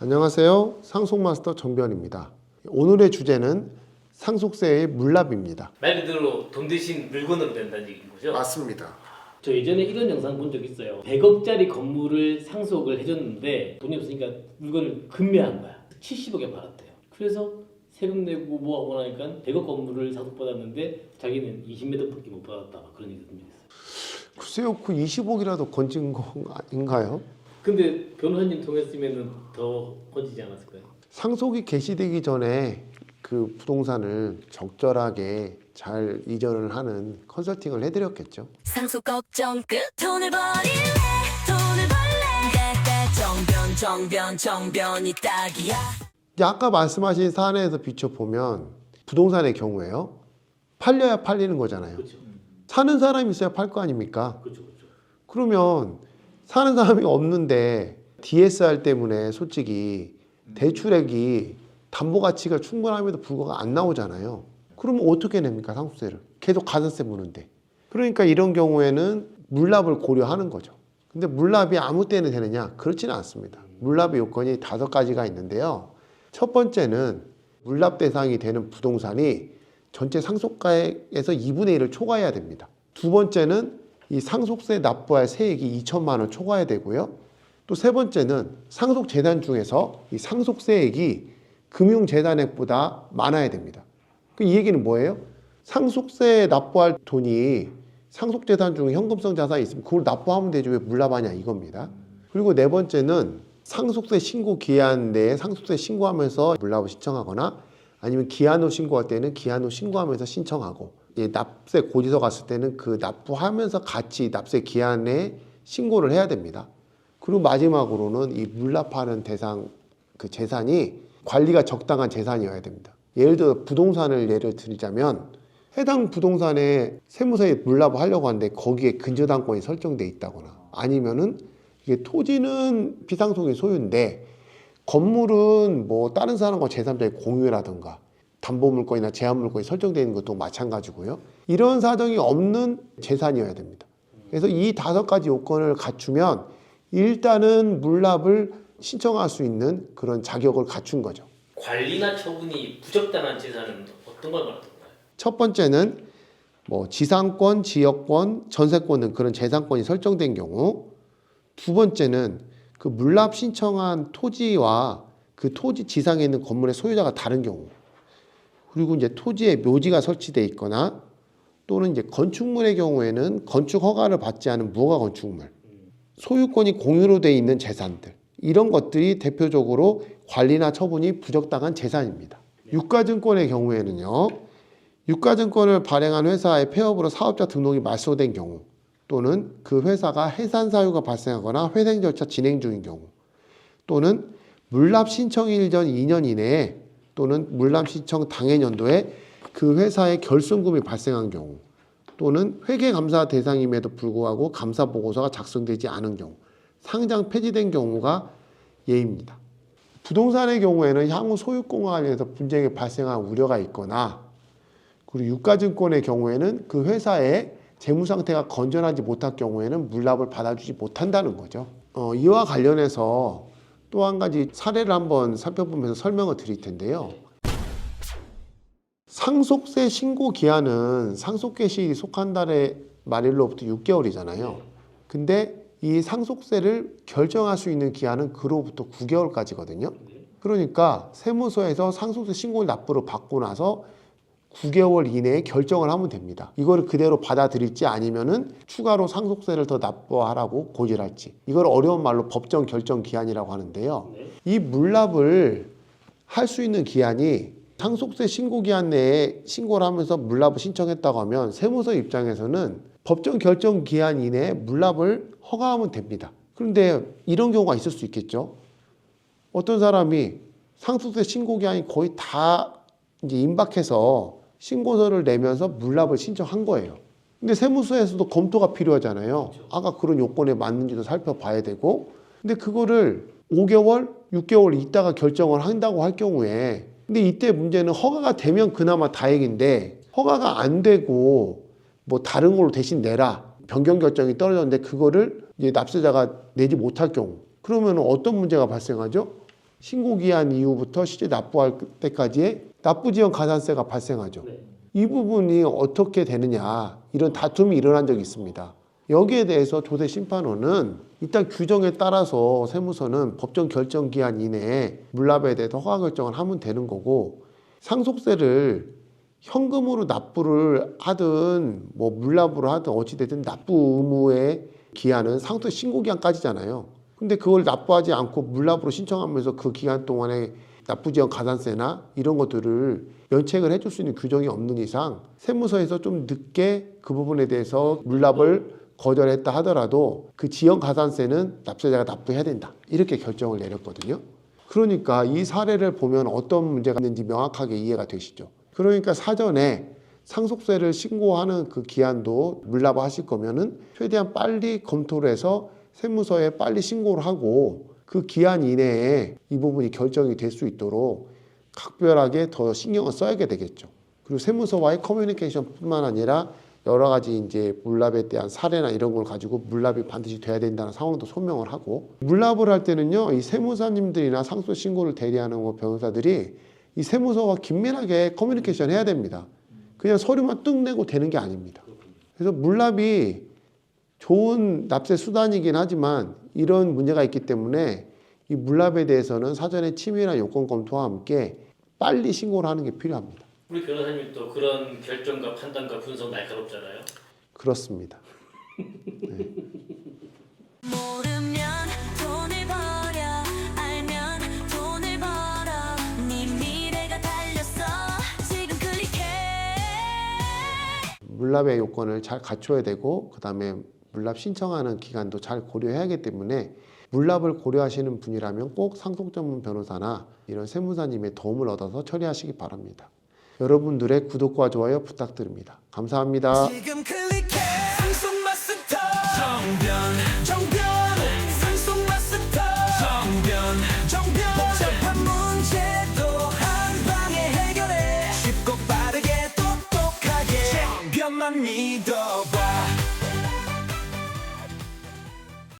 안녕하세요. 상속마스터 정변입니다. 오늘의 주제는 상속세의 물납입니다. 말 그대로 돈 대신 물건으로 된다는 얘기인 거죠? 맞습니다. 저 예전에 이런 영상 본 적 있어요. 100억짜리 건물을 상속을 해줬는데 돈이 없으니까 물건을 급매한 거야. 70억에 팔았대요. 그래서 세금 내고 뭐하고 나니까 100억 건물을 상속받았는데 자기는 20m밖에 못 받았다. 막 그런 얘기 듣는 적 있어요. 글쎄요, 그 20억이라도 건진 거 아닌가요? 근데 변호사님 통했으면 더 건지지 않았을까요? 상속이 개시되기 전에 그 부동산을 적절하게 잘 이전을 하는 컨설팅을 해드렸겠죠. 상속 걱정 끝 돈을 벌래 정변이 딱이야. 이제 아까 말씀하신 사안에서 비춰보면 부동산의 경우에요. 팔려야 팔리는 거잖아요. 그렇죠. 사는 사람이 있어야 팔 거 아닙니까? 그렇죠. 그렇죠. 그러면 사는 사람이 없는데 DSR 때문에 솔직히 대출액이 담보 가치가 충분함에도 불구하고 안 나오잖아요. 그러면 어떻게 냅니까, 상속세를? 계속 가산세 무는데. 그러니까 이런 경우에는 물납을 고려하는 거죠. 근데 물납이 아무 때나 되느냐? 그렇지는 않습니다. 물납의 요건이 5가지가 있는데요. 첫 번째는 물납 대상이 되는 부동산이 전체 상속가액에서 2분의 1을 초과해야 됩니다. 두 번째는 이 상속세 납부할 세액이 2천만 원 초과해야 되고요. 또 세 번째는 상속재산 중에서 이 상속세액이 금융재산액보다 많아야 됩니다. 이 얘기는 뭐예요? 상속세 납부할 돈이 상속재산 중에 현금성 자산이 있으면 그걸 납부하면 되지 왜 물납하냐 이겁니다. 그리고 네 번째는 상속세 신고 기한 내에 상속세 신고하면서 물납을 신청하거나 아니면 기한 후 신고할 때는 기한 후 신고하면서 신청하고 납세 고지서 갔을 때는 그 납부하면서 같이 납세 기한에 신고를 해야 됩니다. 그리고 마지막으로는 이 물납하는 대상 그 재산이 관리가 적당한 재산이어야 됩니다. 예를 들어 부동산을 예를 들자면 해당 부동산에 세무서에 물납을 하려고 하는데 거기에 근저당권이 설정돼 있다거나 아니면은 이게 토지는 비상속의 소유인데 건물은 뭐 다른 사람과 제3자의 공유라든가 담보물건이나 제한물건이 설정되어 있는 것도 마찬가지고요. 이런 사정이 없는 재산이어야 됩니다. 그래서 이 5가지 요건을 갖추면 일단은 물납을 신청할 수 있는 그런 자격을 갖춘 거죠. 관리나 처분이 부적당한 재산은 어떤 걸 말하는 건가요? 첫 번째는 뭐 지상권, 지역권, 전세권 등 그런 재산권이 설정된 경우, 두 번째는 그 물납 신청한 토지와 그 토지 지상에 있는 건물의 소유자가 다른 경우, 그리고 이제 토지에 묘지가 설치되어 있거나 또는 이제 건축물의 경우에는 건축 허가를 받지 않은 무허가 건축물, 소유권이 공유로 되어 있는 재산들, 이런 것들이 대표적으로 관리나 처분이 부적당한 재산입니다. 유가증권의 경우에는요, 유가증권을 발행한 회사의 폐업으로 사업자 등록이 말소된 경우 또는 그 회사가 해산 사유가 발생하거나 회생 절차 진행 중인 경우 또는 물납 신청일 전 2년 이내에 또는 물납 신청 당해 연도에 그 회사의 결손금이 발생한 경우 또는 회계감사 대상임에도 불구하고 감사보고서가 작성되지 않은 경우, 상장 폐지된 경우가 예입니다. 부동산의 경우에는 향후 소유권과 관련해서 분쟁이 발생할 우려가 있거나 그리고 유가증권의 경우에는 그 회사의 재무 상태가 건전하지 못할 경우에는 물납을 받아주지 못한다는 거죠. 이와 관련해서 또 한 가지 사례를 한번 살펴보면서 설명을 드릴 텐데요. 상속세 신고 기한은 상속개 시일이 속한 달의 말일로부터 6개월이잖아요. 근데 이 상속세를 결정할 수 있는 기한은 그로부터 9개월까지거든요. 그러니까 세무서에서 상속세 신고 납부를 받고 나서 9개월 이내에 결정을 하면 됩니다. 이거를 그대로 받아들일지 아니면은 추가로 상속세를 더 납부하라고 고지를 할지. 이걸 어려운 말로 법정 결정 기한이라고 하는데요. 이 물납을 할 수 있는 기한이 상속세 신고 기한 내에 신고를 하면서 물납을 신청했다고 하면 세무서 입장에서는 법정 결정 기한 이내에 물납을 허가하면 됩니다. 그런데 이런 경우가 있을 수 있겠죠. 어떤 사람이 상속세 신고 기한이 거의 다 이제 임박해서 신고서를 내면서 물납을 신청한 거예요. 근데 세무서에서도 검토가 필요하잖아요. 아까 그런 요건에 맞는지도 살펴봐야 되고, 근데 그거를 5개월, 6개월 있다가 결정을 한다고 할 경우에, 근데 이때 문제는 허가가 되면 그나마 다행인데 허가가 안 되고 뭐 다른 걸로 대신 내라, 변경 결정이 떨어졌는데 그거를 이제 납세자가 내지 못할 경우, 그러면 어떤 문제가 발생하죠? 신고 기한 이후부터 실제 납부할 때까지의 납부지연 가산세가 발생하죠. 네. 이 부분이 어떻게 되느냐 이런 다툼이 일어난 적이 있습니다. 여기에 대해서 조세심판원은 일단 규정에 따라서 세무서는 법정 결정 기한 이내에 물납에 대해서 허가 결정을 하면 되는 거고 상속세를 현금으로 납부를 하든 뭐 물납으로 하든 어찌됐든 납부 의무의 기한은 상속세 신고 기한까지잖아요. 근데 그걸 납부하지 않고 물납으로 신청하면서 그 기간 동안에 납부지연 가산세나 이런 것들을 면책을 해줄 수 있는 규정이 없는 이상 세무서에서 좀 늦게 그 부분에 대해서 물납을 거절했다 하더라도 그 지연 가산세는 납세자가 납부해야 된다 이렇게 결정을 내렸거든요. 그러니까 이 사례를 보면 어떤 문제가 있는지 명확하게 이해가 되시죠. 그러니까 사전에 상속세를 신고하는 그 기한도 물납을 하실 거면은 최대한 빨리 검토를 해서 세무서에 빨리 신고를 하고 그 기한 이내에 이 부분이 결정이 될 수 있도록 각별하게 더 신경을 써야 되겠죠. 그리고 세무서와의 커뮤니케이션뿐만 아니라 여러 가지 이제 물납에 대한 사례나 이런 걸 가지고 물납이 반드시 돼야 된다는 상황도 소명을 하고 물납을 할 때는요 이 세무사님들이나 상속 신고를 대리하는 변호사들이 이 세무서와 긴밀하게 커뮤니케이션 해야 됩니다. 그냥 서류만 뚝 내고 되는 게 아닙니다. 그래서 물납이 좋은 납세 수단이긴 하지만 이런 문제가 있기 때문에 이 물납에 대해서는 사전에 치밀한 요건 검토와 함께 빨리 신고를 하는 게 필요합니다. 우리 변호사님이 또 그런 결정과 판단과 분석 날카롭잖아요. 그렇습니다. 모르면 돈을 버려 알면 돈을 벌어 네 미래가 달렸어 지금 클릭해 물납의 요건을 잘 갖춰야 되고 그 다음에 물납 신청하는 기간도 잘 고려해야 하기 때문에 물납을 고려하시는 분이라면 꼭 상속 전문 변호사나 이런 세무사님의 도움을 얻어서 처리하시기 바랍니다. 여러분들의 구독과 좋아요 부탁드립니다. 감사합니다. 지금 클릭해 상속 마스터 정변 상속 마스터 정변 복잡한 문제도 한 방에 해결해 쉽고 빠르게 똑똑하게 정변만 믿어